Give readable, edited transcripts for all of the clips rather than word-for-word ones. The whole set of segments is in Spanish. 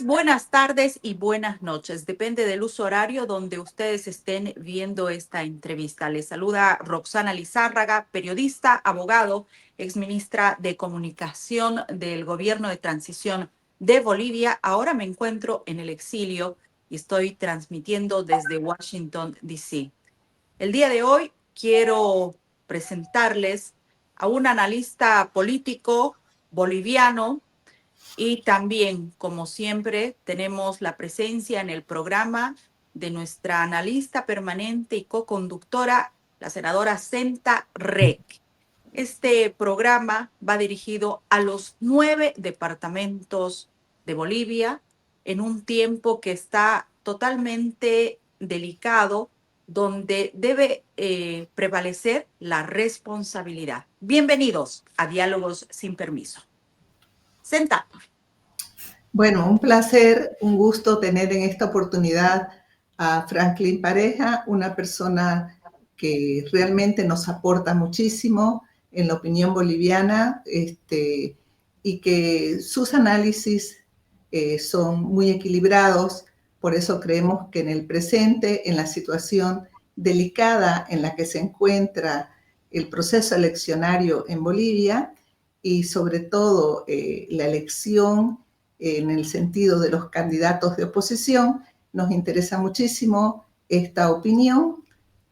buenas tardes y buenas noches. Depende del uso horario donde ustedes estén viendo esta entrevista. Les saluda Roxana Lizárraga, periodista, abogado, exministra de Comunicación del Gobierno de Transición de Bolivia. Ahora me encuentro en el exilio y estoy transmitiendo desde Washington, D.C. El día de hoy quiero presentarles a un analista político boliviano. Y también, como siempre, tenemos la presencia en el programa de nuestra analista permanente y co-conductora, la senadora Senta Rek. Este programa va dirigido a los 9 departamentos de Bolivia en un tiempo que está totalmente delicado, donde debe prevalecer la responsabilidad. Bienvenidos a Diálogos sin Permiso. Senta. Bueno, un placer, un gusto tener en esta oportunidad a Franklin Pareja, una persona que realmente nos aporta muchísimo en la opinión boliviana y que sus análisis son muy equilibrados. Por eso creemos que en el presente, en la situación delicada en la que se encuentra el proceso eleccionario en Bolivia y sobre todo la elección en el sentido de los candidatos de oposición, nos interesa muchísimo esta opinión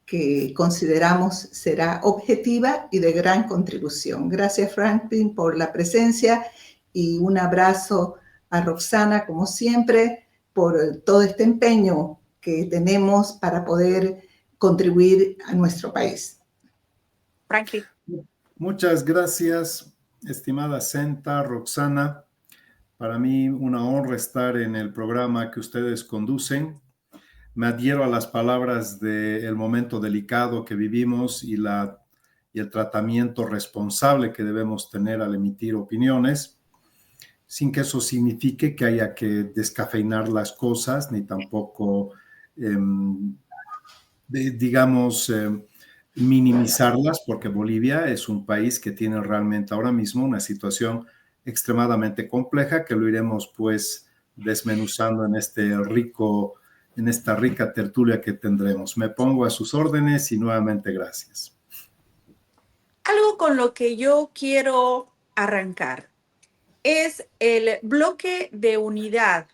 que consideramos será objetiva y de gran contribución. Gracias, Franklin, por la presencia y un abrazo a Roxana, como siempre, por todo este empeño que tenemos para poder contribuir a nuestro país. Franklin. Muchas gracias, estimada Senta, Roxana. Para mí una honra estar en el programa que ustedes conducen. Me adhiero a las palabras del momento delicado que vivimos y el tratamiento responsable que debemos tener al emitir opiniones, sin que eso signifique que haya que descafeinar las cosas, ni tampoco, minimizarlas, porque Bolivia es un país que tiene realmente ahora mismo una situación extremadamente compleja que lo iremos pues desmenuzando en esta rica tertulia que tendremos. Me pongo a sus órdenes y nuevamente gracias. Algo con lo que yo quiero arrancar es el bloque de unidad.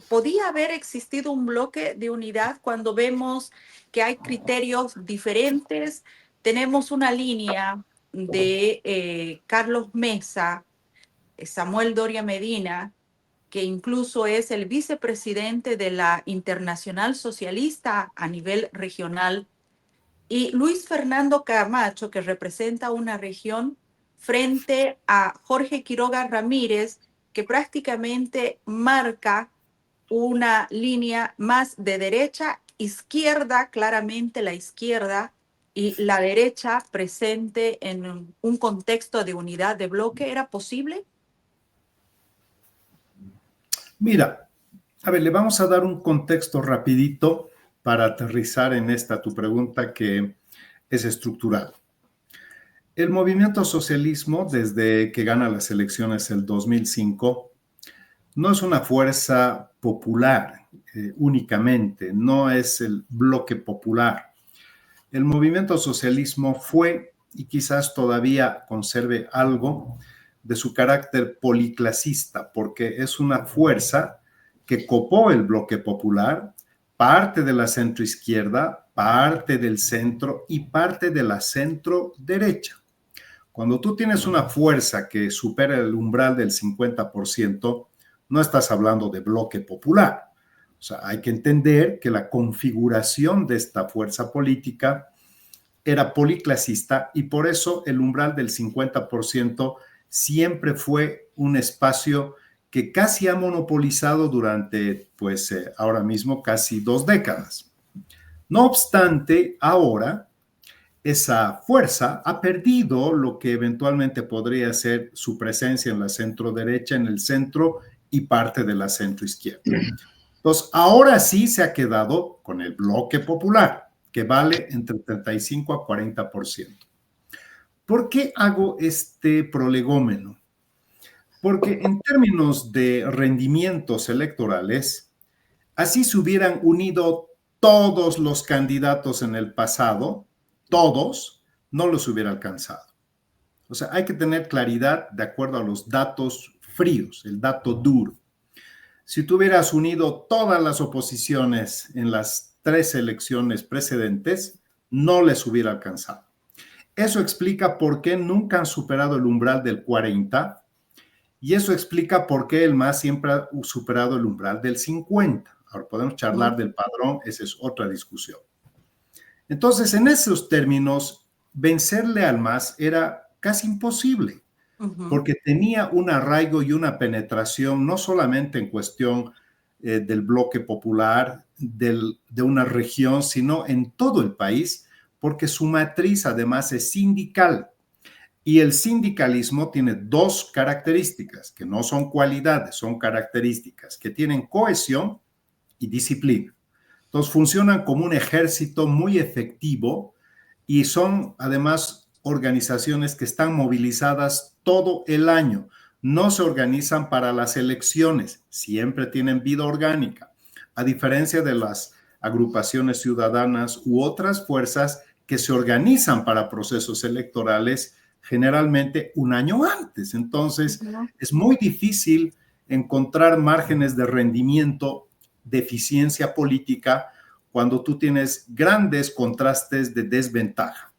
¿Podía haber existido un bloque de unidad cuando vemos que hay criterios diferentes? Tenemos una línea de Carlos Mesa, Samuel Doria Medina, que incluso es el vicepresidente de la Internacional Socialista a nivel regional, y Luis Fernando Camacho, que representa una región, frente a Jorge Quiroga Ramírez, que prácticamente marca una línea más de derecha, izquierda, claramente la izquierda, y la derecha presente en un contexto de unidad de bloque. ¿Era posible? Mira, a ver, le vamos a dar un contexto rapidito para aterrizar en tu pregunta que es estructural. El movimiento socialismo, desde que gana las elecciones el 2005, no es una fuerza popular únicamente, no es el bloque popular. El movimiento socialismo fue, y quizás todavía conserve algo de su carácter policlasista, porque es una fuerza que copó el bloque popular, parte de la centroizquierda, parte del centro y parte de la centro derecha. Cuando tú tienes una fuerza que supera el umbral del 50%, no estás hablando de bloque popular. O sea, hay que entender que la configuración de esta fuerza política era policlasista y por eso el umbral del 50% siempre fue un espacio que casi ha monopolizado durante, ahora mismo casi 2 décadas. No obstante, ahora esa fuerza ha perdido lo que eventualmente podría ser su presencia en la centro derecha, en el centro y parte de la centro izquierda. Entonces, ahora sí se ha quedado con el bloque popular, que vale entre 35 a 40%. ¿Por qué hago este prolegómeno? Porque en términos de rendimientos electorales, así se hubieran unido todos los candidatos en el pasado, todos, no los hubiera alcanzado. O sea, hay que tener claridad de acuerdo a los datos fríos, el dato duro. Si tú hubieras unido todas las oposiciones en las 3 elecciones precedentes, no les hubiera alcanzado. Eso explica por qué nunca han superado el umbral del 40 y eso explica por qué el MAS siempre ha superado el umbral del 50. Ahora podemos charlar del padrón, esa es otra discusión. Entonces, en esos términos, vencerle al MAS era casi imposible, porque tenía un arraigo y una penetración no solamente en cuestión del bloque popular, de una región, sino en todo el país, porque su matriz además es sindical. Y el sindicalismo tiene 2 características, que no son cualidades, son características, que tienen cohesión y disciplina. Entonces funcionan como un ejército muy efectivo y son además organizaciones que están movilizadas todo el año. No se organizan para las elecciones, siempre tienen vida orgánica, a diferencia de las agrupaciones ciudadanas u otras fuerzas que se organizan para procesos electorales generalmente un año antes. Entonces, es muy difícil encontrar márgenes de rendimiento, de eficiencia política, cuando tú tienes grandes contrastes de desventaja.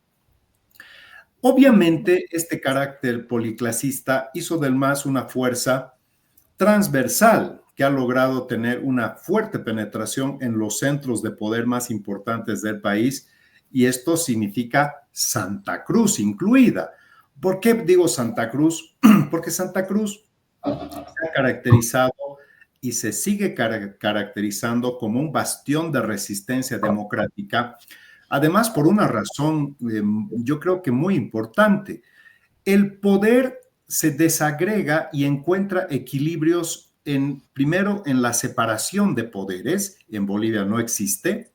Obviamente, este carácter policlasista hizo del MAS una fuerza transversal que ha logrado tener una fuerte penetración en los centros de poder más importantes del país, y esto significa Santa Cruz incluida. ¿Por qué digo Santa Cruz? Porque Santa Cruz se ha caracterizado y se sigue caracterizando como un bastión de resistencia democrática, además por una razón yo creo que muy importante. El poder se desagrega y encuentra equilibrios primero en la separación de poderes. En Bolivia no existe.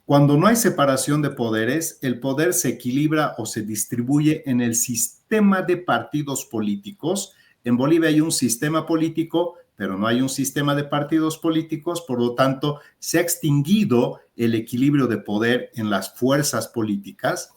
Cuando no hay separación de poderes, el poder se equilibra o se distribuye en el sistema de partidos políticos. En Bolivia hay un sistema político, pero no hay un sistema de partidos políticos, por lo tanto, se ha extinguido el equilibrio de poder en las fuerzas políticas.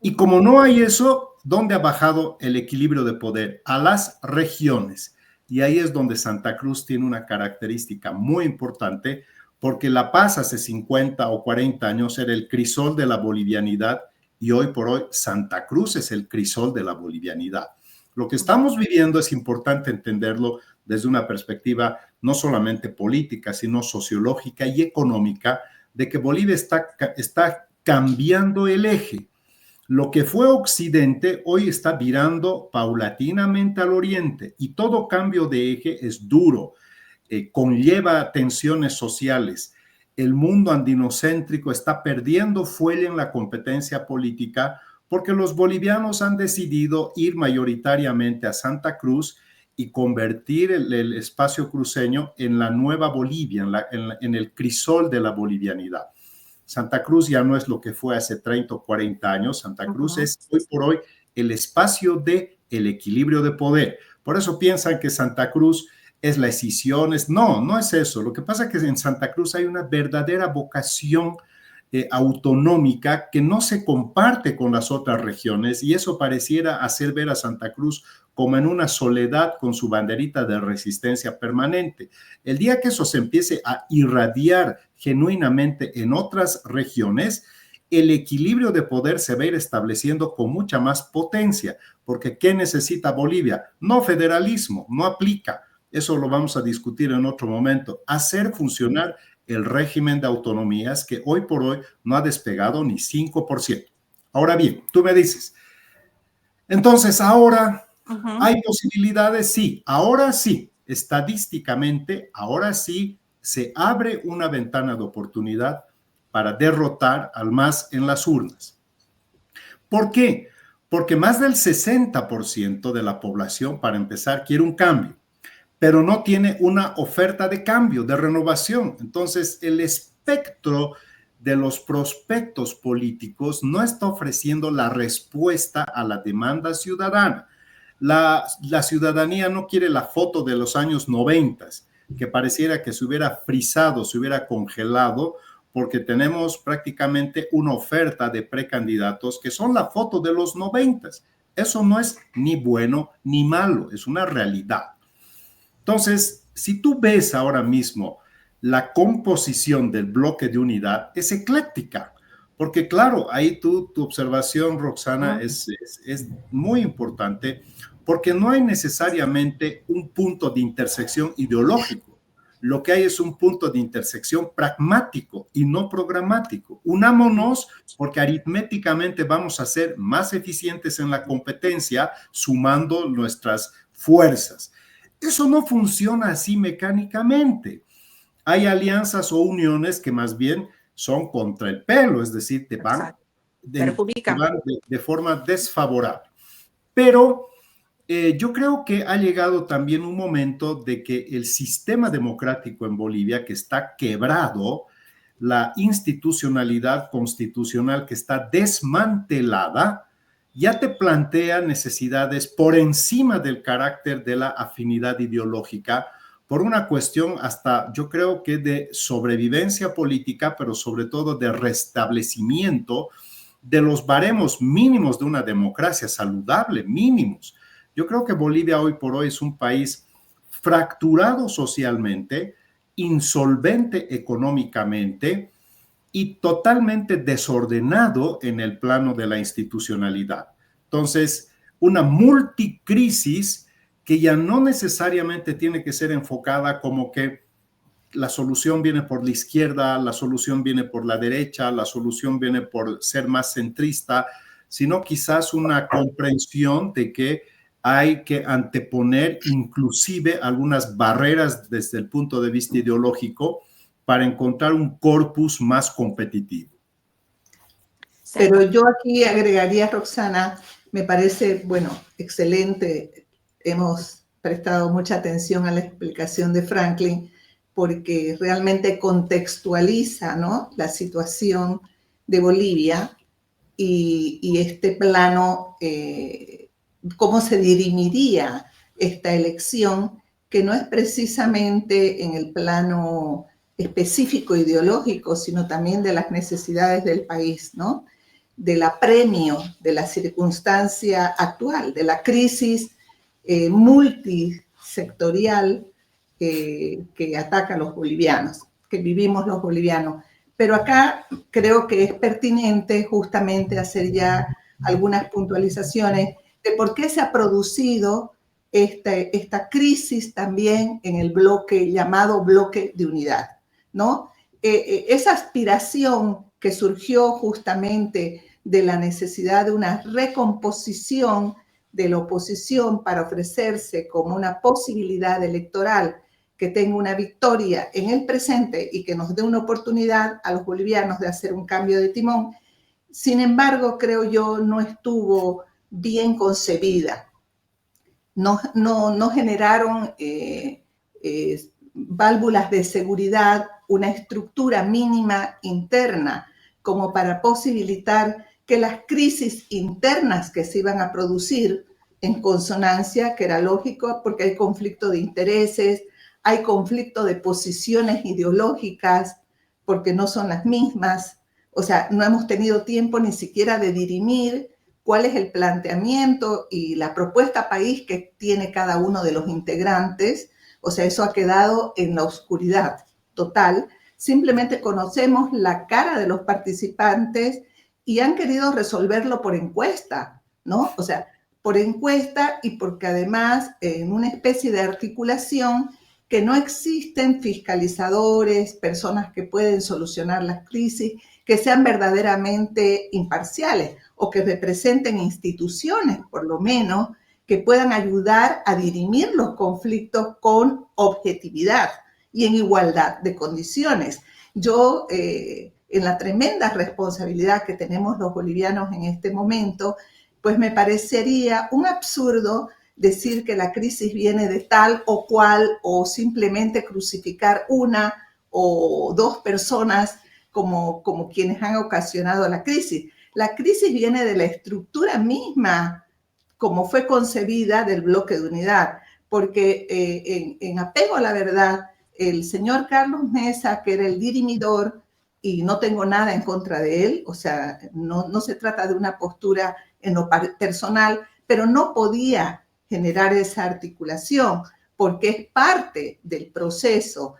Y como no hay eso, ¿dónde ha bajado el equilibrio de poder? A las regiones. Y ahí es donde Santa Cruz tiene una característica muy importante, porque La Paz hace 50 o 40 años era el crisol de la bolivianidad y hoy por hoy Santa Cruz es el crisol de la bolivianidad. Lo que estamos viviendo es importante entenderlo desde una perspectiva no solamente política, sino sociológica y económica, de que Bolivia está cambiando el eje. Lo que fue Occidente hoy está virando paulatinamente al Oriente y todo cambio de eje es duro. Conlleva tensiones sociales. El mundo andinocéntrico está perdiendo fuelle en la competencia política porque los bolivianos han decidido ir mayoritariamente a Santa Cruz y convertir el espacio cruceño en la nueva Bolivia, en el crisol de la bolivianidad. Santa Cruz ya no es lo que fue hace 30 o 40 años. Santa Cruz es hoy por hoy el espacio del equilibrio de poder. Por eso piensan que Santa Cruz es la escisión. No es eso. Lo que pasa es que en Santa Cruz hay una verdadera vocación autonómica que no se comparte con las otras regiones y eso pareciera hacer ver a Santa Cruz como en una soledad con su banderita de resistencia permanente. El día que eso se empiece a irradiar genuinamente en otras regiones, el equilibrio de poder se va a ir estableciendo con mucha más potencia, porque ¿qué necesita Bolivia? No federalismo, no aplica. Eso lo vamos a discutir en otro momento. Hacer funcionar el régimen de autonomías que hoy por hoy no ha despegado ni 5%. Ahora bien, tú me dices, entonces ahora hay posibilidades, sí, ahora sí, estadísticamente, ahora sí se abre una ventana de oportunidad para derrotar al MAS en las urnas. ¿Por qué? Porque más del 60% de la población, para empezar, quiere un cambio, pero no tiene una oferta de cambio, de renovación. Entonces, el espectro de los prospectos políticos no está ofreciendo la respuesta a la demanda ciudadana. La ciudadanía no quiere la foto de los años 90, que pareciera que se hubiera frizado, se hubiera congelado, porque tenemos prácticamente una oferta de precandidatos que son la foto de los 90. Eso no es ni bueno ni malo, es una realidad. Entonces, si tú ves ahora mismo la composición del bloque de unidad, es ecléctica, porque claro, ahí tu observación, Roxana, es muy importante, porque no hay necesariamente un punto de intersección ideológico. Lo que hay es un punto de intersección pragmático y no programático. Unámonos porque aritméticamente vamos a ser más eficientes en la competencia sumando nuestras fuerzas. Eso no funciona así mecánicamente. Hay alianzas o uniones que más bien son contra el pelo, es decir, te van de forma desfavorable. Pero yo creo que ha llegado también un momento de que el sistema democrático en Bolivia, que está quebrado, la institucionalidad constitucional que está desmantelada, ya te plantea necesidades por encima del carácter de la afinidad ideológica, por una cuestión hasta, yo creo que de sobrevivencia política, pero sobre todo de restablecimiento de los baremos mínimos de una democracia saludable, mínimos. Yo creo que Bolivia hoy por hoy es un país fracturado socialmente, insolvente económicamente y totalmente desordenado en el plano de la institucionalidad. Entonces, una multicrisis que ya no necesariamente tiene que ser enfocada como que la solución viene por la izquierda, la solución viene por la derecha, la solución viene por ser más centrista, sino quizás una comprensión de que hay que anteponer inclusive algunas barreras desde el punto de vista ideológico para encontrar un corpus más competitivo. Pero yo aquí agregaría, Roxana, me parece, bueno, excelente. Hemos prestado mucha atención a la explicación de Franklin porque realmente contextualiza, ¿no?, la situación de Bolivia y este plano, cómo se dirimiría esta elección, que no es precisamente en el plano específico ideológico, sino también de las necesidades del país, ¿no?, del apremio de la circunstancia actual, de la crisis multisectorial que ataca a los bolivianos, que vivimos los bolivianos. Pero acá creo que es pertinente justamente hacer ya algunas puntualizaciones de por qué se ha producido esta crisis también en el bloque llamado bloque de unidad, ¿no? Esa aspiración que surgió justamente de la necesidad de una recomposición de la oposición para ofrecerse como una posibilidad electoral que tenga una victoria en el presente y que nos dé una oportunidad a los bolivianos de hacer un cambio de timón. Sin embargo, creo yo, no estuvo bien concebida. No generaron válvulas de seguridad, una estructura mínima interna como para posibilitar que las crisis internas que se iban a producir en consonancia, que era lógico porque hay conflicto de intereses, hay conflicto de posiciones ideológicas porque no son las mismas, o sea, no hemos tenido tiempo ni siquiera de dirimir cuál es el planteamiento y la propuesta país que tiene cada uno de los integrantes. O sea, eso ha quedado en la oscuridad total. Simplemente conocemos la cara de los participantes y han querido resolverlo por encuesta, ¿no? O sea, por encuesta y porque además en una especie de articulación que no existen fiscalizadores, personas que pueden solucionar las crisis, que sean verdaderamente imparciales o que representen instituciones, por lo menos, que puedan ayudar a dirimir los conflictos con objetividad y en igualdad de condiciones. Yo, en la tremenda responsabilidad que tenemos los bolivianos en este momento, pues me parecería un absurdo decir que la crisis viene de tal o cual o simplemente crucificar una o dos personas como quienes han ocasionado la crisis. La crisis viene de la estructura misma como fue concebida del bloque de unidad, porque en apego a la verdad, el señor Carlos Mesa, que era el dirimidor, y no tengo nada en contra de él, o sea, no se trata de una postura en lo personal, pero no podía generar esa articulación, porque es parte del proceso,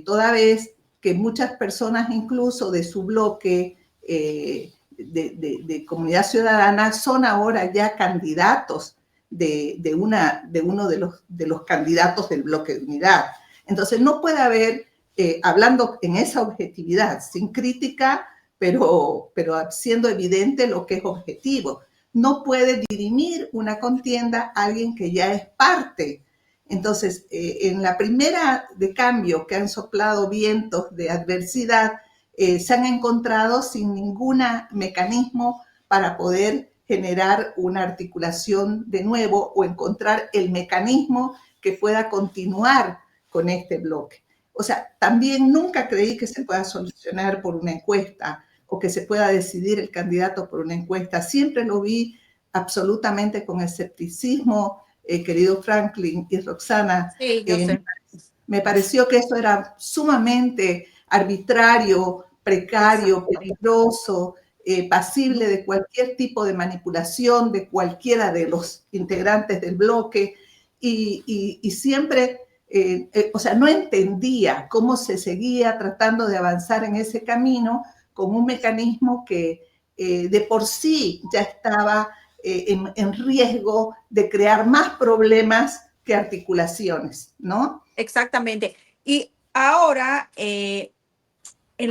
toda vez que muchas personas incluso de su bloque de Comunidad Ciudadana son ahora ya candidatos de uno de los candidatos del bloque de unidad. Entonces no puede haber, hablando en esa objetividad, sin crítica, pero siendo evidente lo que es objetivo, no puede dirimir una contienda a alguien que ya es parte. Entonces, en la primera de cambio que han soplado vientos de adversidad, se han encontrado sin ningún mecanismo para poder generar una articulación de nuevo o encontrar el mecanismo que pueda continuar con este bloque. O sea, también nunca creí que se pueda solucionar por una encuesta o que se pueda decidir el candidato por una encuesta. Siempre lo vi absolutamente con escepticismo, querido Franklin y Roxana. Sí, yo sé. Me pareció que eso era sumamente arbitrario, precario, peligroso, pasible de cualquier tipo de manipulación de cualquiera de los integrantes del bloque y siempre, o sea, no entendía cómo se seguía tratando de avanzar en ese camino con un mecanismo que de por sí ya estaba en riesgo de crear más problemas que articulaciones, ¿no? Exactamente. Y ahora, en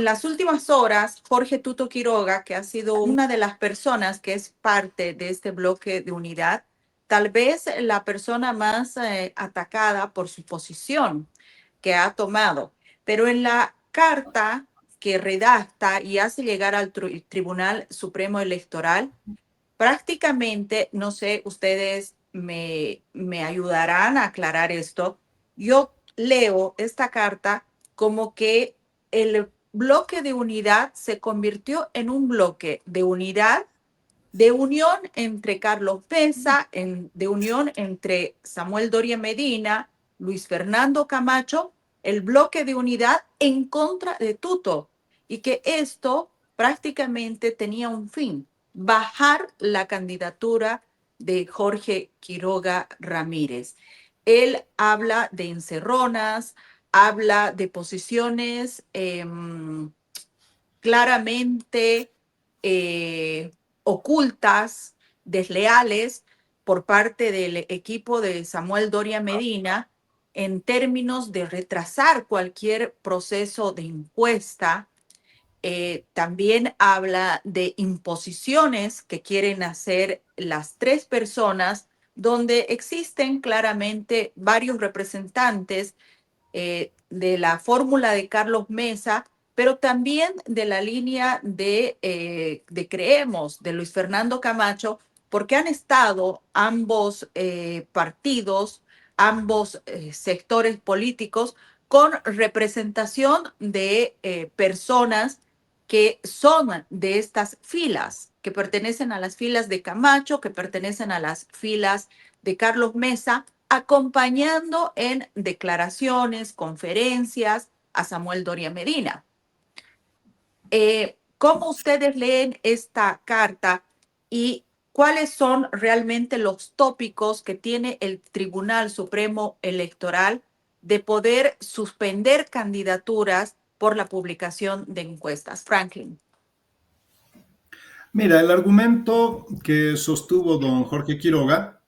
las últimas horas, Jorge Tuto Quiroga, que ha sido una de las personas que es parte de este bloque de unidad, tal vez la persona más atacada por su posición que ha tomado, pero en la carta que redacta y hace llegar al Tribunal Supremo Electoral, prácticamente, no sé, ustedes me ayudarán a aclarar esto. Yo leo esta carta como que el bloque de unidad se convirtió en un bloque de unidad, de unión entre Carlos Mesa, de unión entre Samuel Doria Medina, Luis Fernando Camacho, el bloque de unidad en contra de Tuto, y que esto prácticamente tenía un fin: bajar la candidatura de Jorge Quiroga Ramírez. Él habla de encerronas, habla de posiciones claramente ocultas, desleales por parte del equipo de Samuel Doria Medina en términos de retrasar cualquier proceso de encuesta. También habla de imposiciones que quieren hacer las tres personas, donde existen claramente varios representantes de la fórmula de Carlos Mesa, pero también de la línea de Creemos, de Luis Fernando Camacho, porque han estado ambos partidos, ambos sectores políticos, con representación de personas que son de estas filas, que pertenecen a las filas de Camacho, que pertenecen a las filas de Carlos Mesa, acompañando en declaraciones, conferencias a Samuel Doria Medina. ¿Cómo ustedes leen esta carta y cuáles son realmente los tópicos que tiene el Tribunal Supremo Electoral de poder suspender candidaturas por la publicación de encuestas? Franklin. Mira, el argumento que sostuvo don Jorge Quiroga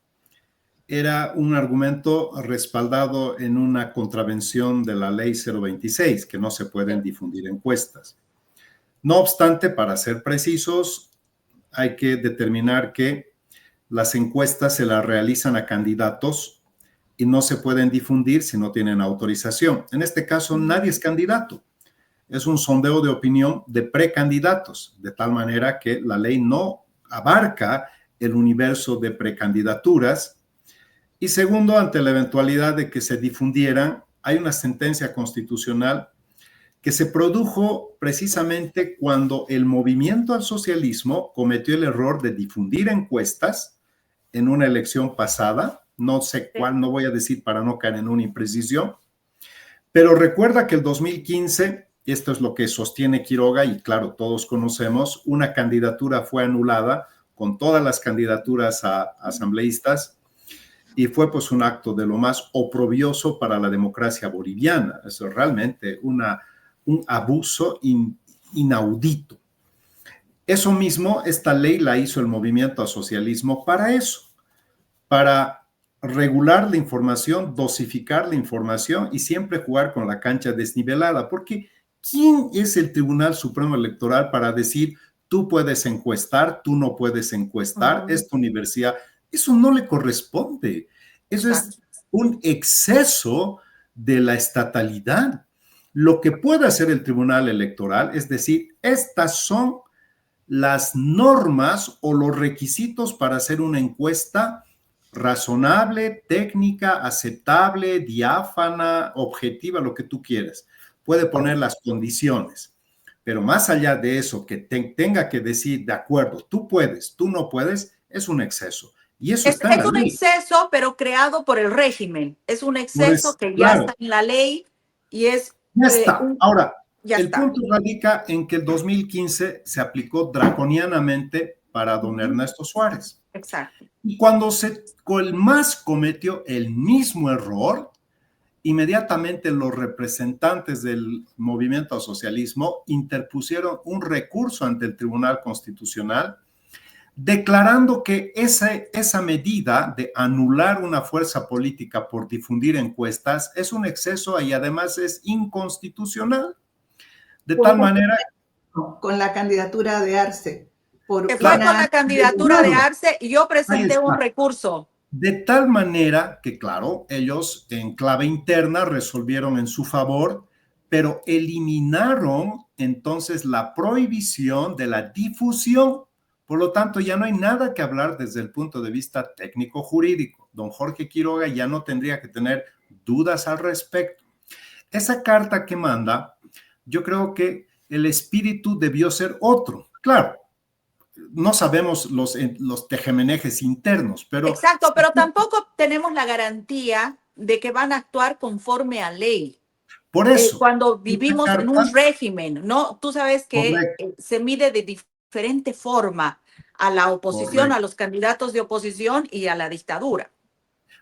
era un argumento respaldado en una contravención de la ley 026, que no se pueden difundir encuestas. No obstante, para ser precisos, hay que determinar que las encuestas se las realizan a candidatos y no se pueden difundir si no tienen autorización. En este caso, nadie es candidato. Es un sondeo de opinión de precandidatos, de tal manera que la ley no abarca el universo de precandidaturas. Y segundo, ante la eventualidad de que se difundieran, hay una sentencia constitucional que se produjo precisamente cuando el movimiento al socialismo cometió el error de difundir encuestas en una elección pasada, no sé cuál, no voy a decir para no caer en una imprecisión, pero recuerda que el 2015, esto es lo que sostiene Quiroga, y claro, todos conocemos, una candidatura fue anulada con todas las candidaturas a asambleístas, y fue pues un acto de lo más oprobioso para la democracia boliviana. Eso es realmente un abuso inaudito. Eso mismo, esta ley la hizo el movimiento al socialismo para eso, para regular la información, dosificar la información y siempre jugar con la cancha desnivelada, porque ¿quién es el Tribunal Supremo Electoral para decir tú puedes encuestar, tú no puedes encuestar, esta universidad? Eso no le corresponde. Eso es un exceso de la estatalidad. Lo que puede hacer el Tribunal Electoral es decir, estas son las normas o los requisitos para hacer una encuesta razonable, técnica, aceptable, diáfana, objetiva, lo que tú quieras. Puede poner las condiciones, pero más allá de eso, que tenga que decir, de acuerdo, tú puedes, tú no puedes, es un exceso. Y eso está en la un ley. exceso, pero creado por el régimen. Es un exceso que ya está en la ley y es... Ya está. Ahora, el punto radica en que el 2015 se aplicó draconianamente para don Ernesto Suárez. Exacto. Y cuando el MAS cometió el mismo error, inmediatamente los representantes del movimiento al socialismo interpusieron un recurso ante el Tribunal Constitucional declarando que esa medida de anular una fuerza política por difundir encuestas es un exceso y además es inconstitucional. De tal manera... Con la candidatura de Arce. Fue con la candidatura de Arce y yo presenté un recurso. De tal manera que, claro, ellos en clave interna resolvieron en su favor, pero eliminaron entonces la prohibición de la difusión. Por lo tanto, ya no hay nada que hablar desde el punto de vista técnico-jurídico. Don Jorge Quiroga ya no tendría que tener dudas al respecto. Esa carta que manda, yo creo que el espíritu debió ser otro. Claro, no sabemos los tejemenejes internos, pero... Exacto, pero tampoco tenemos la garantía de que van a actuar conforme a ley. Por eso. Cuando vivimos en un régimen, ¿no? Tú sabes que se mide de diferente forma a la oposición, a los candidatos de oposición y a la dictadura.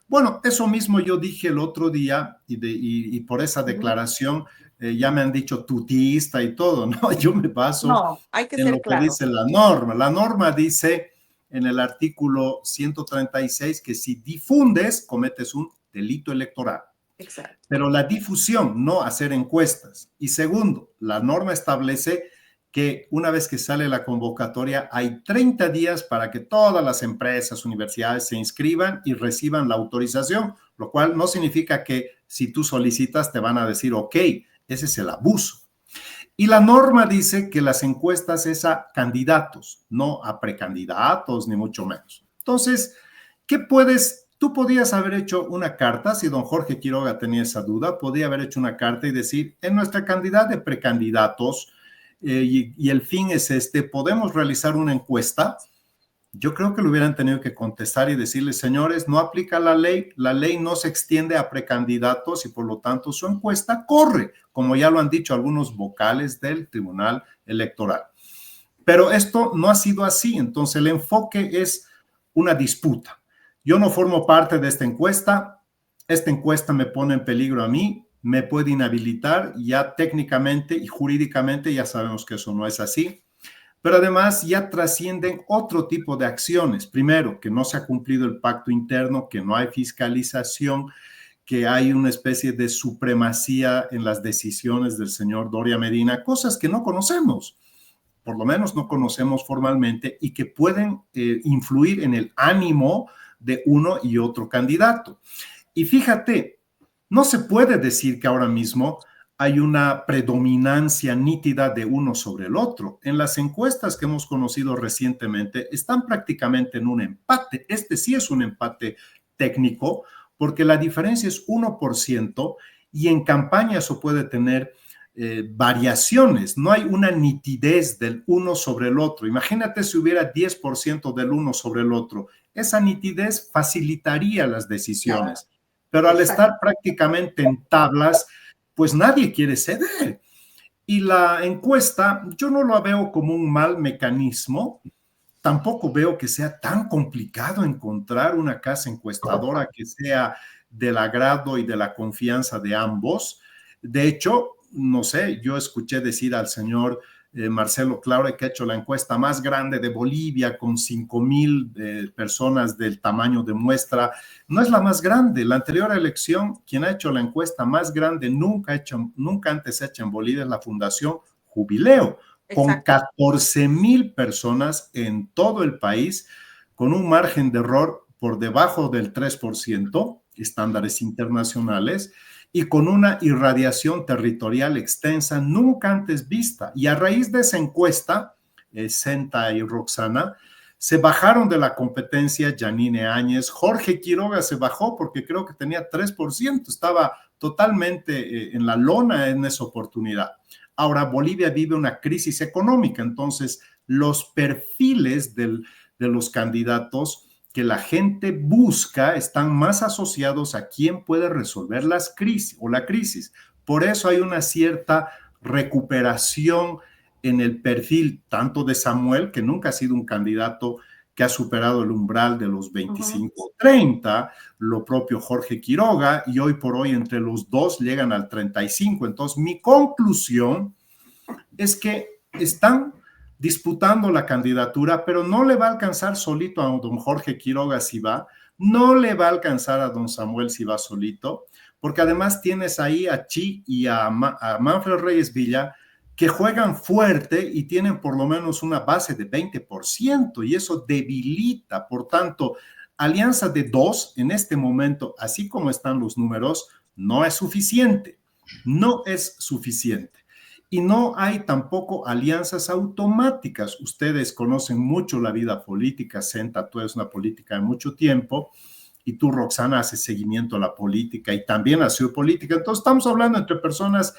Bueno, eso mismo yo dije el otro día y por esa declaración ya me han dicho tutista y todo, ¿no? Yo me baso en lo que dice la norma. La norma dice en el artículo 136 que si difundes, cometes un delito electoral. Exacto. Pero la difusión, no hacer encuestas. Y segundo, la norma establece que una vez que sale la convocatoria hay 30 días para que todas las empresas, universidades se inscriban y reciban la autorización, lo cual no significa que si tú solicitas te van a decir, ok, ese es el abuso. Y la norma dice que las encuestas es a candidatos, no a precandidatos, ni mucho menos. Entonces, ¿qué puedes? Tú podías haber hecho una carta, si don Jorge Quiroga tenía esa duda, podía haber hecho una carta y decir, en nuestra cantidad de precandidatos, y el fin es podemos realizar una encuesta. Yo creo que lo hubieran tenido que contestar y decirles, señores, no aplica la ley no se extiende a precandidatos y por lo tanto su encuesta corre, como ya lo han dicho algunos vocales del Tribunal Electoral. Pero esto no ha sido así, entonces el enfoque es una disputa. Yo no formo parte de esta encuesta me pone en peligro a mí, me puede inhabilitar, ya técnicamente y jurídicamente ya sabemos que eso no es así, pero además ya trascienden otro tipo de acciones. Primero, que no se ha cumplido el pacto interno, que no hay fiscalización, que hay una especie de supremacía en las decisiones del señor Doria Medina, cosas que no conocemos, por lo menos no conocemos formalmente y que pueden influir en el ánimo de uno y otro candidato. Y fíjate, no se puede decir que ahora mismo hay una predominancia nítida de uno sobre el otro. En las encuestas que hemos conocido recientemente están prácticamente en un empate. Este sí es un empate técnico porque la diferencia es 1% y en campaña eso puede tener variaciones. No hay una nitidez del uno sobre el otro. Imagínate si hubiera 10% del uno sobre el otro. esa nitidez facilitaría las decisiones. Claro. Pero al Exacto. estar prácticamente en tablas, pues nadie quiere ceder. Y la encuesta, yo no la veo como un mal mecanismo. Tampoco veo que sea tan complicado encontrar una casa encuestadora que sea del agrado y de la confianza de ambos. De hecho, no sé, yo escuché decir al señor Marcelo Claure, que ha hecho la encuesta más grande de Bolivia con 5,000 personas del tamaño de muestra. No es la más grande. La anterior elección, quien ha hecho la encuesta más grande nunca antes hecha en Bolivia es la Fundación Jubileo, con Exacto. 14,000 personas en todo el país, con un margen de error por debajo del 3%, estándares internacionales, y con una irradiación territorial extensa nunca antes vista. Y a raíz de esa encuesta, Senta y Roxana, se bajaron de la competencia Yanine Áñez. Jorge Quiroga se bajó porque creo que tenía 3%, estaba totalmente en la lona en esa oportunidad. Ahora, Bolivia vive una crisis económica, entonces los perfiles de los candidatos que la gente busca están más asociados a quién puede resolver las crisis o la crisis. Por eso hay una cierta recuperación en el perfil tanto de Samuel, que nunca ha sido un candidato que ha superado el umbral de los 25 30, lo propio Jorge Quiroga, y hoy por hoy entre los dos llegan al 35. Entonces, mi conclusión es que están disputando la candidatura, pero no le va a alcanzar solito a don Jorge Quiroga si va, no le va a alcanzar a don Samuel si va solito, porque además tienes ahí a Chi y a Manfred Reyes Villa, que juegan fuerte y tienen por lo menos una base de 20%, y eso debilita. Por tanto, alianza de dos en este momento, así como están los números, no es suficiente. No es suficiente. Y no hay tampoco alianzas automáticas. Ustedes conocen mucho la vida política. Senta, tú eres una política de mucho tiempo, y tú, Roxana, haces seguimiento a la política y también ha sido política. Entonces, estamos hablando entre personas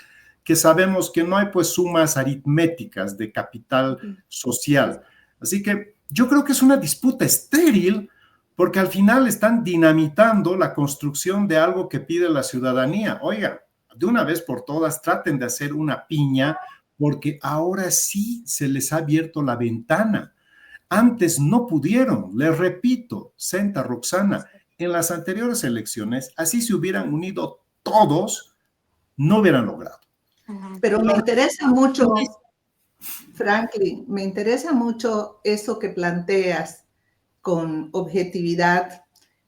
que sabemos que no hay pues sumas aritméticas de capital social. Así que yo creo que es una disputa estéril, porque al final están dinamitando la construcción de algo que pide la ciudadanía. Oiga, de una vez por todas traten de hacer una piña, porque ahora sí se les ha abierto la ventana. Antes no pudieron, les repito, Senta, Roxana, en las anteriores elecciones, así se hubieran unido todos, no hubieran logrado. Pero me interesa mucho, Franklin, me interesa mucho eso que planteas con objetividad,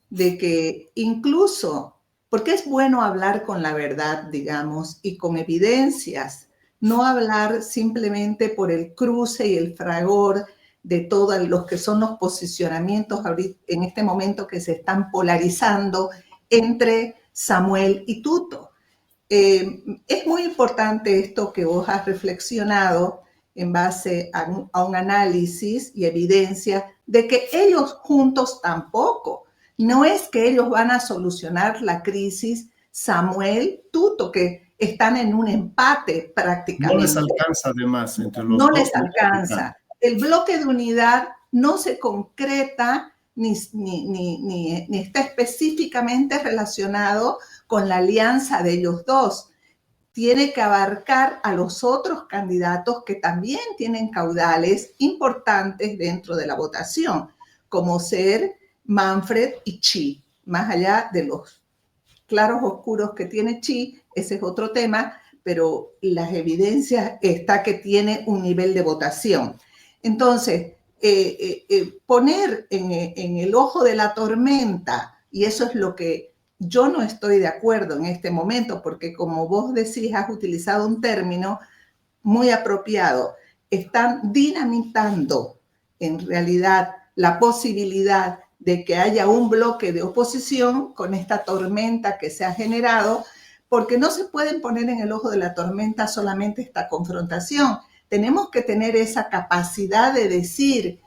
de que incluso, porque es bueno hablar con la verdad, digamos, y con evidencias, no hablar simplemente por el cruce y el fragor de todos los que son los posicionamientos en este momento que se están polarizando entre Samuel y Tuto. Es muy importante esto que vos has reflexionado en base a un análisis y evidencia de que ellos juntos tampoco. No es que ellos van a solucionar la crisis Samuel Tuto, que están en un empate prácticamente. No les alcanza además entre los no dos. No les alcanza. El bloque de unidad no se concreta ni está específicamente relacionado con la alianza de ellos dos. Tiene que abarcar a los otros candidatos que también tienen caudales importantes dentro de la votación, como ser Manfred y Chi. Más allá de los claros oscuros que tiene Chi, ese es otro tema, pero las evidencias está que tiene un nivel de votación. Entonces, poner en el ojo de la tormenta, y eso es lo que yo no estoy de acuerdo en este momento, porque como vos decís, has utilizado un término muy apropiado. Están dinamitando en realidad la posibilidad de que haya un bloque de oposición con esta tormenta que se ha generado, porque no se pueden poner en el ojo de la tormenta solamente esta confrontación. Tenemos que tener esa capacidad de decir,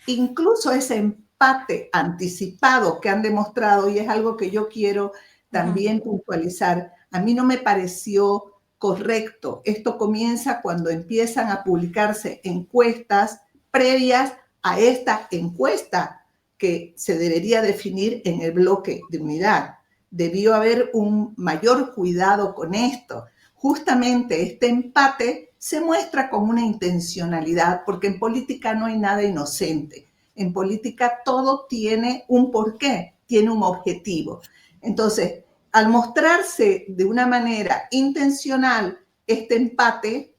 incluso ese empate anticipado que han demostrado, y es algo que yo quiero también puntualizar, a mí no me pareció correcto. Esto comienza cuando empiezan a publicarse encuestas previas a esta encuesta que se debería definir en el bloque de unidad. Debió haber un mayor cuidado con esto. Justamente este empate se muestra como una intencionalidad, porque en política no hay nada inocente. En política todo tiene un porqué, tiene un objetivo. Entonces, al mostrarse de una manera intencional este empate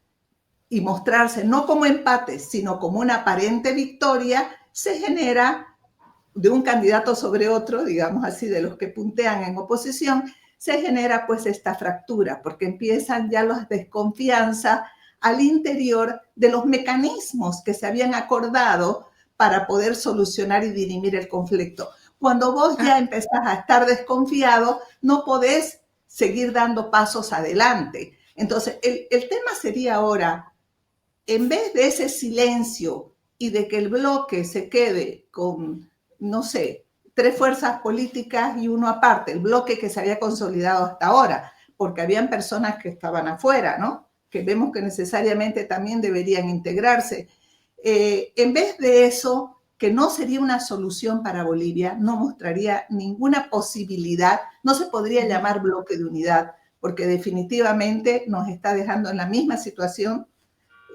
y mostrarse no como empate, sino como una aparente victoria, se genera de un candidato sobre otro, digamos así, de los que puntean en oposición, se genera pues esta fractura, porque empiezan ya las desconfianzas al interior de los mecanismos que se habían acordado para poder solucionar y dirimir el conflicto. Cuando vos ya empezás a estar desconfiado, no podés seguir dando pasos adelante. Entonces, el tema sería ahora, en vez de ese silencio y de que el bloque se quede con, no sé, 3 fuerzas políticas y uno aparte, el bloque que se había consolidado hasta ahora, porque habían personas que estaban afuera, ¿no? Que vemos que necesariamente también deberían integrarse. En vez de eso, que no sería una solución para Bolivia, no mostraría ninguna posibilidad, no se podría llamar bloque de unidad, porque definitivamente nos está dejando en la misma situación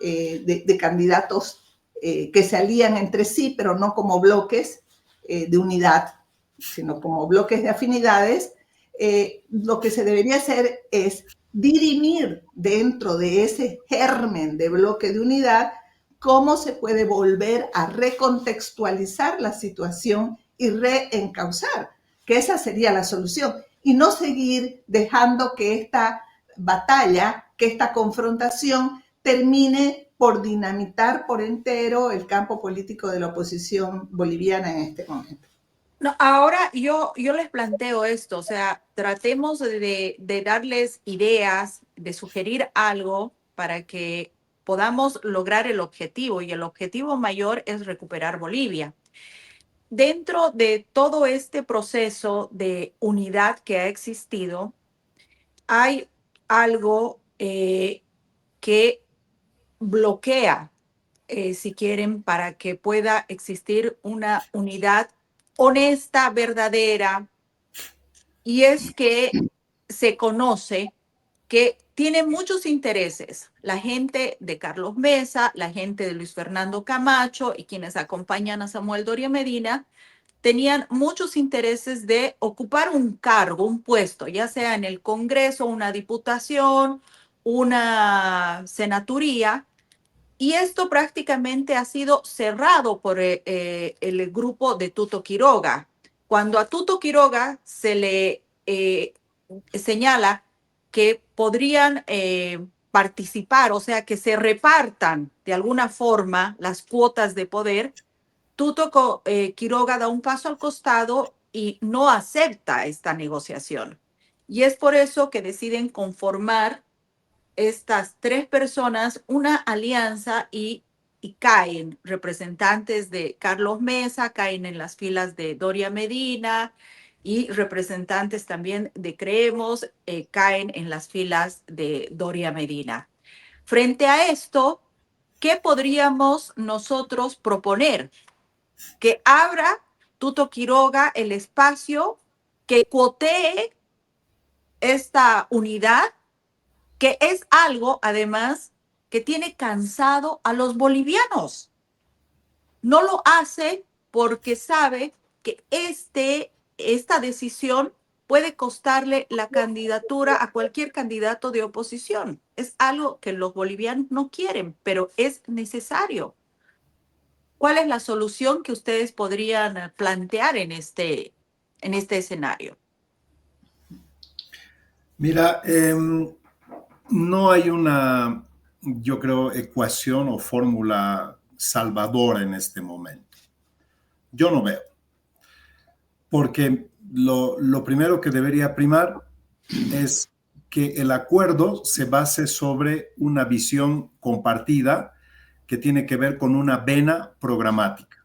de candidatos que se alían entre sí, pero no como bloques de unidad, sino como bloques de afinidades. Lo que se debería hacer es dirimir dentro de ese germen de bloque de unidad cómo se puede volver a recontextualizar la situación y reencauzar, que esa sería la solución, y no seguir dejando que esta batalla, que esta confrontación termine por dinamitar por entero el campo político de la oposición boliviana en este momento. No, ahora yo les planteo esto, o sea, tratemos de darles ideas, de sugerir algo para que podamos lograr el objetivo, y el objetivo mayor es recuperar Bolivia. Dentro de todo este proceso de unidad que ha existido, hay algo que bloquea, si quieren, para que pueda existir una unidad honesta, verdadera, y es que se conoce que tiene muchos intereses. La gente de Carlos Mesa, la gente de Luis Fernando Camacho y quienes acompañan a Samuel Doria Medina tenían muchos intereses de ocupar un cargo, un puesto, ya sea en el Congreso, una diputación, una senaturía, y esto prácticamente ha sido cerrado por el grupo de Tuto Quiroga. Cuando a Tuto Quiroga se le señala que podrían participar, o sea, que se repartan de alguna forma las cuotas de poder, Tuto Quiroga da un paso al costado y no acepta esta negociación. Y es por eso que deciden conformar estas 3 personas una alianza y caen representantes de Carlos Mesa, caen en las filas de Doria Medina, y representantes también de Creemos caen en las filas de Doria Medina. Frente a esto, ¿qué podríamos nosotros proponer? Que abra Tuto Quiroga el espacio, que cuotee esta unidad, que es algo, además, que tiene cansado a los bolivianos. No lo hace porque sabe que esta decisión puede costarle la candidatura a cualquier candidato de oposición. Es algo que los bolivianos no quieren, pero es necesario. ¿Cuál es la solución que ustedes podrían plantear en este escenario? Mira, no hay una, yo creo, ecuación o fórmula salvadora en este momento. Yo no veo. Porque lo primero que debería primar es que el acuerdo se base sobre una visión compartida que tiene que ver con una vena programática.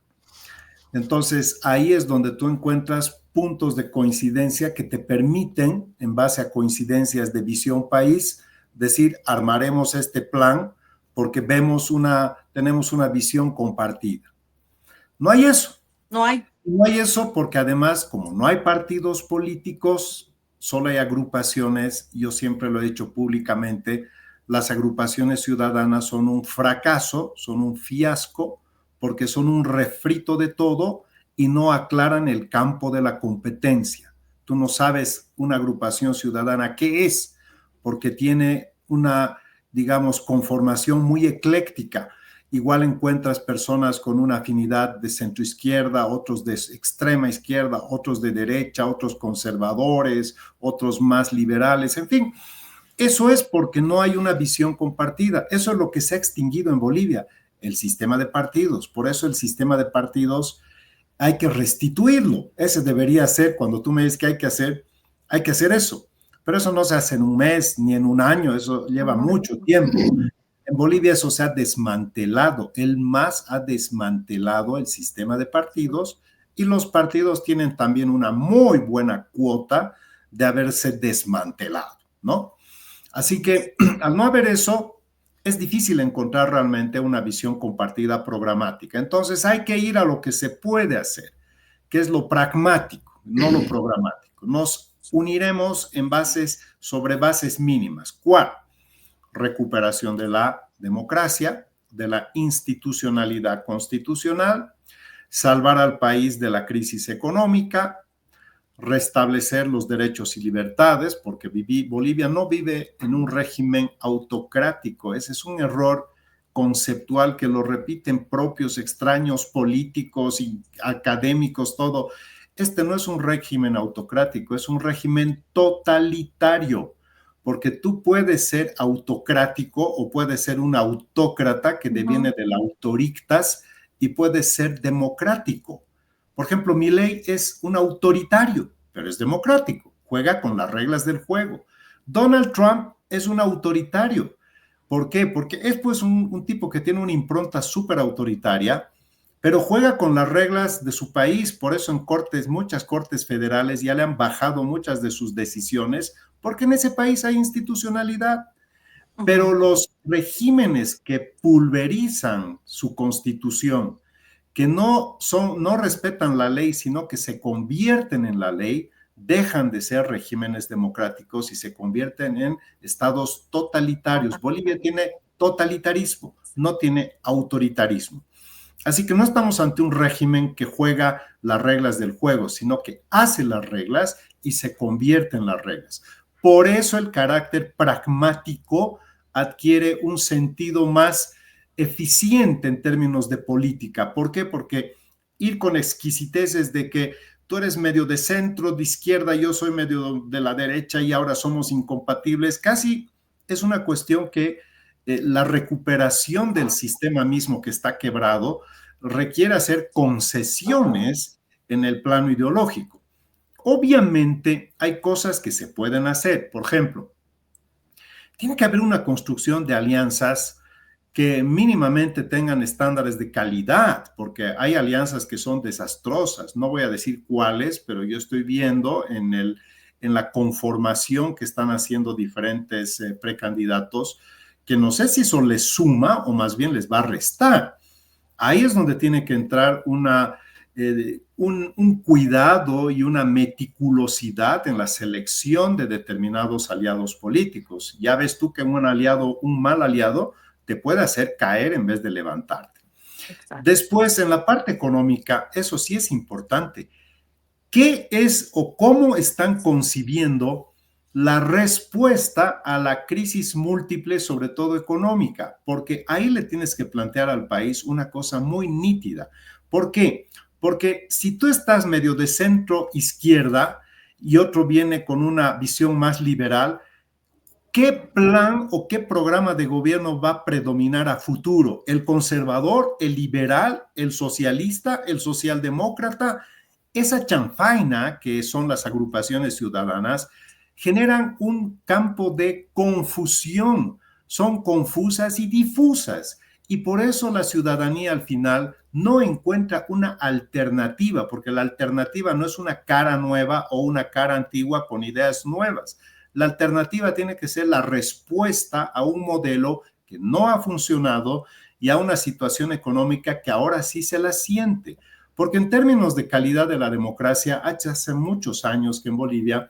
Entonces, ahí es donde tú encuentras puntos de coincidencia que te permiten, en base a coincidencias de visión país, decir, armaremos este plan porque tenemos una visión compartida. No hay eso. No hay. No hay eso porque además, como no hay partidos políticos, solo hay agrupaciones. Yo siempre lo he dicho públicamente, las agrupaciones ciudadanas son un fracaso, son un fiasco, porque son un refrito de todo y no aclaran el campo de la competencia. Tú no sabes una agrupación ciudadana qué es, porque tiene una, digamos, conformación muy ecléctica. Igual encuentras personas con una afinidad de centroizquierda, otros de extrema izquierda, otros de derecha, otros conservadores, otros más liberales, en fin. Eso es porque no hay una visión compartida. Eso es lo que se ha extinguido en Bolivia, el sistema de partidos. Por eso el sistema de partidos hay que restituirlo. Ese debería ser, cuando tú me dices que hay que hacer eso. Pero eso no se hace en un mes ni en un año, eso lleva mucho tiempo. En Bolivia eso se ha desmantelado. El MAS ha desmantelado el sistema de partidos y los partidos tienen también una muy buena cuota de haberse desmantelado, ¿no? Así que al no haber eso, es difícil encontrar realmente una visión compartida programática. Entonces hay que ir a lo que se puede hacer, que es lo pragmático, no lo programático. Nos uniremos en bases, sobre bases mínimas. ¿Cuál? Recuperación de la democracia, de la institucionalidad constitucional, salvar al país de la crisis económica, restablecer los derechos y libertades, porque Bolivia no vive en un régimen autocrático. Ese es un error conceptual que lo repiten propios extraños políticos y académicos, todo. Este no es un régimen autocrático, es un régimen totalitario, porque tú puedes ser autocrático o puedes ser un autócrata que deviene del autorictas y puedes ser democrático. Por ejemplo, Milei es un autoritario, pero es democrático, juega con las reglas del juego. Donald Trump es un autoritario. ¿Por qué? Porque es pues un tipo que tiene una impronta súper autoritaria, pero juega con las reglas de su país. Por eso en muchas cortes federales ya le han bajado muchas de sus decisiones, porque en ese país hay institucionalidad. Pero los regímenes que pulverizan su constitución, que no respetan la ley, sino que se convierten en la ley, dejan de ser regímenes democráticos y se convierten en estados totalitarios. Bolivia tiene totalitarismo, no tiene autoritarismo. Así que no estamos ante un régimen que juega las reglas del juego, sino que hace las reglas y se convierte en las reglas. Por eso el carácter pragmático adquiere un sentido más eficiente en términos de política. ¿Por qué? Porque ir con exquisiteces de que tú eres medio de centro, de izquierda, yo soy medio de la derecha y ahora somos incompatibles, casi es una cuestión que la recuperación del sistema mismo que está quebrado requiere hacer concesiones en el plano ideológico. Obviamente hay cosas que se pueden hacer. Por ejemplo, tiene que haber una construcción de alianzas que mínimamente tengan estándares de calidad, porque hay alianzas que son desastrosas. No voy a decir cuáles, pero yo estoy viendo en la conformación que están haciendo diferentes precandidatos, que no sé si eso les suma o más bien les va a restar. Ahí es donde tiene que entrar un cuidado y una meticulosidad en la selección de determinados aliados políticos. Ya ves tú que un mal aliado, te puede hacer caer en vez de levantarte. Exacto. Después, en la parte económica, eso sí es importante. ¿Qué es o cómo están concibiendo la respuesta a la crisis múltiple, sobre todo económica? Porque ahí le tienes que plantear al país una cosa muy nítida. ¿Por qué? Porque si tú estás medio de centro izquierda y otro viene con una visión más liberal, ¿qué plan o qué programa de gobierno va a predominar a futuro? ¿El conservador, el liberal, el socialista, el socialdemócrata? Esa chanfaina que son las agrupaciones ciudadanas generan un campo de confusión. Son confusas y difusas. Y por eso la ciudadanía al final no encuentra una alternativa, porque la alternativa no es una cara nueva o una cara antigua con ideas nuevas. La alternativa tiene que ser la respuesta a un modelo que no ha funcionado y a una situación económica que ahora sí se la siente. Porque en términos de calidad de la democracia, hace muchos años que en Bolivia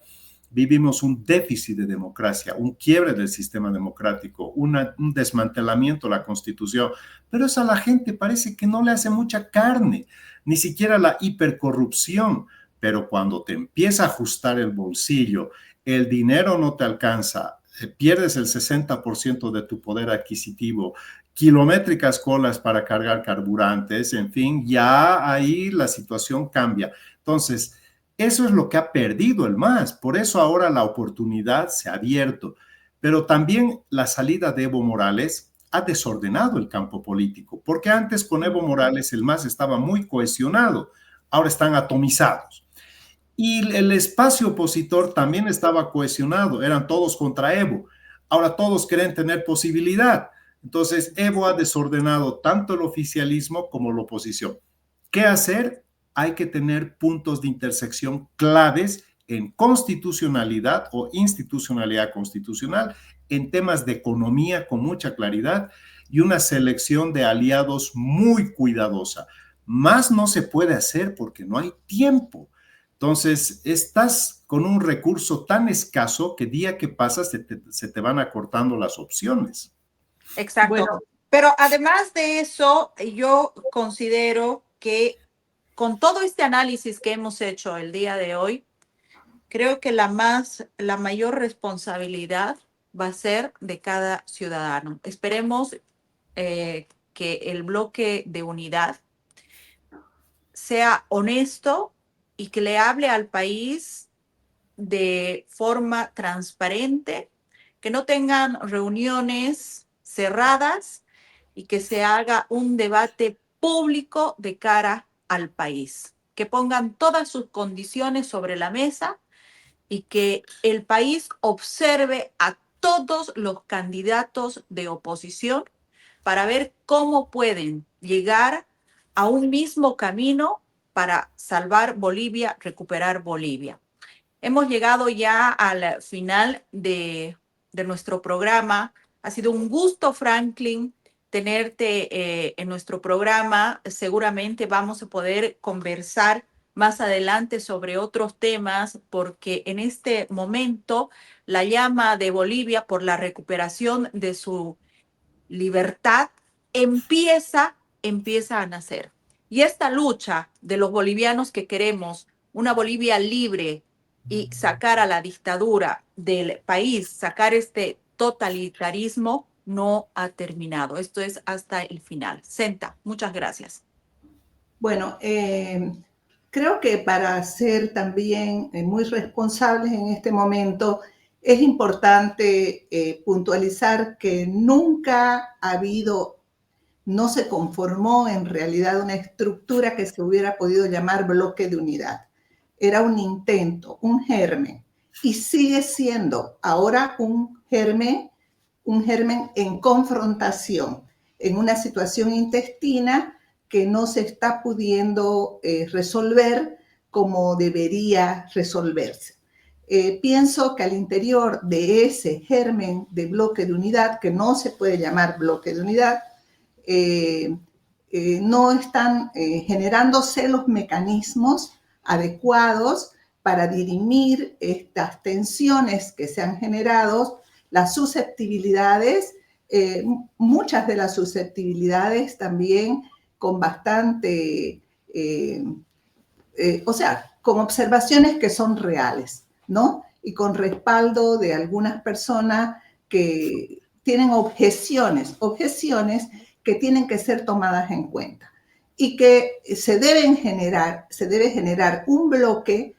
vivimos un déficit de democracia, un quiebre del sistema democrático, un desmantelamiento de la Constitución, pero eso a la gente parece que no le hace mucha carne, ni siquiera la hipercorrupción, pero cuando te empieza a ajustar el bolsillo, el dinero no te alcanza, pierdes el 60% de tu poder adquisitivo, kilométricas colas para cargar carburantes, en fin, ya ahí la situación cambia. Entonces, eso es lo que ha perdido el MAS, por eso ahora la oportunidad se ha abierto, pero también la salida de Evo Morales ha desordenado el campo político, porque antes con Evo Morales el MAS estaba muy cohesionado, ahora están atomizados. Y el espacio opositor también estaba cohesionado, eran todos contra Evo, ahora todos quieren tener posibilidad. Entonces, Evo ha desordenado tanto el oficialismo como la oposición. ¿Qué hacer? Hay que tener puntos de intersección claves en constitucionalidad o institucionalidad constitucional, en temas de economía con mucha claridad y una selección de aliados muy cuidadosa. Más no se puede hacer porque no hay tiempo. Entonces, estás con un recurso tan escaso que día que pasa se te van acortando las opciones. Exacto. Bueno, pero además de eso, yo considero que con todo este análisis que hemos hecho el día de hoy, creo que la mayor responsabilidad va a ser de cada ciudadano. Esperemos que el bloque de unidad sea honesto y que le hable al país de forma transparente, que no tengan reuniones cerradas y que se haga un debate público de cara al país, que pongan todas sus condiciones sobre la mesa y que el país observe a todos los candidatos de oposición para ver cómo pueden llegar a un mismo camino para salvar Bolivia, recuperar Bolivia. Hemos llegado ya al final de nuestro programa. Ha sido un gusto, Franklin, tenerte en nuestro programa. Seguramente vamos a poder conversar más adelante sobre otros temas, porque en este momento la llama de Bolivia por la recuperación de su libertad empieza a nacer. Y esta lucha de los bolivianos que queremos una Bolivia libre y sacar a la dictadura del país, sacar este totalitarismo, no ha terminado. Esto es hasta el final. Senta, muchas gracias. Bueno, creo que para ser también muy responsables en este momento, es importante puntualizar que nunca ha habido, no se conformó en realidad una estructura que se hubiera podido llamar bloque de unidad. Era un intento, un germen, y sigue siendo ahora un germen en confrontación, en una situación intestina que no se está pudiendo resolver como debería resolverse. Pienso que al interior de ese germen de bloque de unidad, que no se puede llamar bloque de unidad, no están generándose los mecanismos adecuados para dirimir estas tensiones que se han generado, las susceptibilidades, muchas de las susceptibilidades también con bastante, o sea, con observaciones que son reales, ¿no? Y con respaldo de algunas personas que tienen objeciones que tienen que ser tomadas en cuenta y que se debe generar un bloque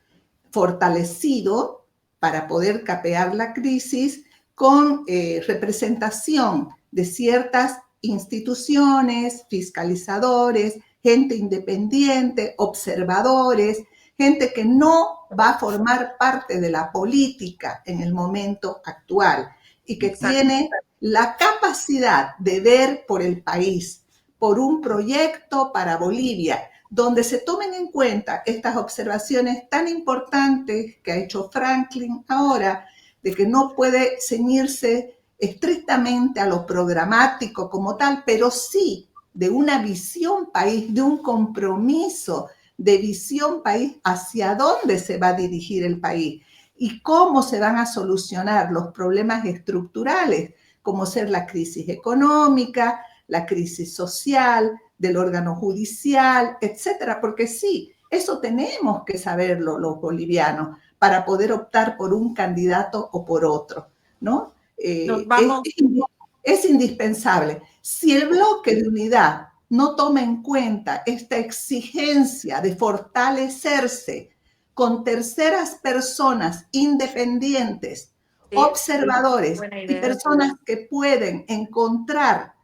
fortalecido para poder capear la crisis con representación de ciertas instituciones, fiscalizadores, gente independiente, observadores, gente que no va a formar parte de la política en el momento actual y que tiene la capacidad de ver por el país, por un proyecto para Bolivia, donde se tomen en cuenta estas observaciones tan importantes que ha hecho Franklin ahora, de que no puede ceñirse estrictamente a lo programático como tal, pero sí de una visión país, de un compromiso de visión país, hacia dónde se va a dirigir el país y cómo se van a solucionar los problemas estructurales, como ser la crisis económica, la crisis social, del órgano judicial, etcétera. Porque sí, eso tenemos que saberlo los bolivianos para poder optar por un candidato o por otro, ¿no? Es indispensable. Si el bloque de unidad no toma en cuenta esta exigencia de fortalecerse con terceras personas independientes, sí, observadores y personas que pueden encontrar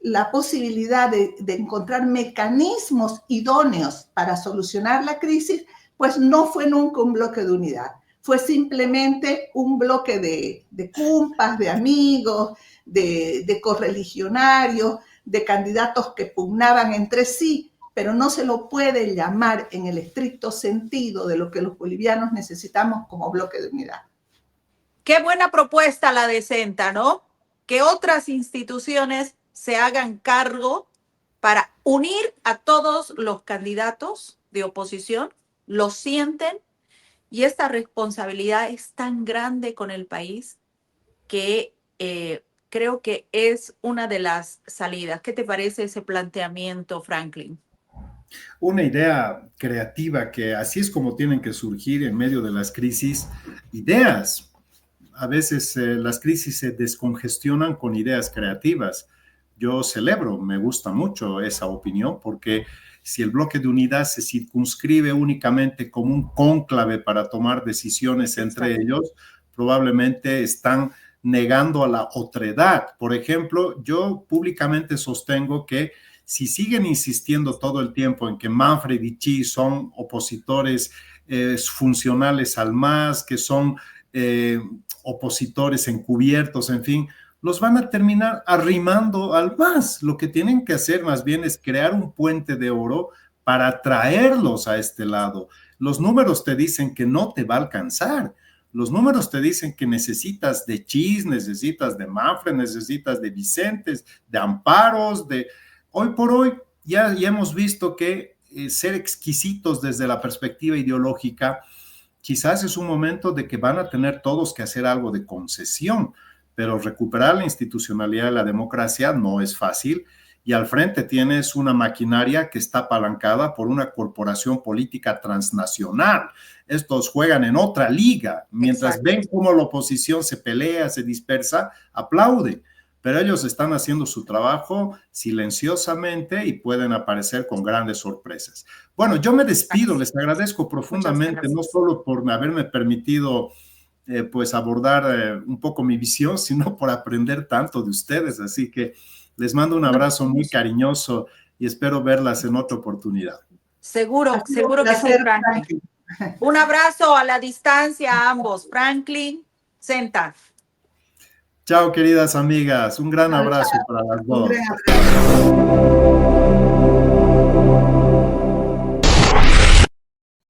la posibilidad de encontrar mecanismos idóneos para solucionar la crisis, pues no fue nunca un bloque de unidad. Fue simplemente un bloque de cumpas, de amigos, de correligionarios, de candidatos que pugnaban entre sí, pero no se lo puede llamar en el estricto sentido de lo que los bolivianos necesitamos como bloque de unidad. Qué buena propuesta la de Senta, ¿no? Que otras instituciones se hagan cargo para unir a todos los candidatos de oposición, los sienten, y esta responsabilidad es tan grande con el país que creo que es una de las salidas. ¿Qué te parece ese planteamiento, Franklin? Una idea creativa, que así es como tienen que surgir en medio de las crisis, ideas. A veces las crisis se descongestionan con ideas creativas. Yo celebro, me gusta mucho esa opinión, porque si el bloque de unidad se circunscribe únicamente como un cónclave para tomar decisiones entre ellos, probablemente están negando a la otredad. Por ejemplo, yo públicamente sostengo que si siguen insistiendo todo el tiempo en que Manfred y Chi son opositores funcionales al MAS, que son opositores encubiertos, en fin, los van a terminar arrimando al MAS. Lo que tienen que hacer más bien es crear un puente de oro para traerlos a este lado. Los números te dicen que no te va a alcanzar. Los números te dicen que necesitas de Chis, necesitas de Manfred, necesitas de Vicentes, de Amparos, de... Hoy por hoy ya hemos visto que ser exquisitos desde la perspectiva ideológica, quizás es un momento de que van a tener todos que hacer algo de concesión, pero recuperar la institucionalidad de la democracia no es fácil, y al frente tienes una maquinaria que está apalancada por una corporación política transnacional. Estos juegan en otra liga, mientras Exacto. Ven cómo la oposición se pelea, se dispersa, aplauden, pero ellos están haciendo su trabajo silenciosamente y pueden aparecer con grandes sorpresas. Bueno, yo me despido, les agradezco profundamente, no solo por haberme permitido pues abordar un poco mi visión, sino por aprender tanto de ustedes, así que les mando un abrazo muy cariñoso y espero verlas en otra oportunidad. Seguro que sí, Franklin. Un abrazo a la distancia a ambos, Franklin, Senta. Chao, queridas amigas, un gran abrazo para las dos. Un gran abrazo.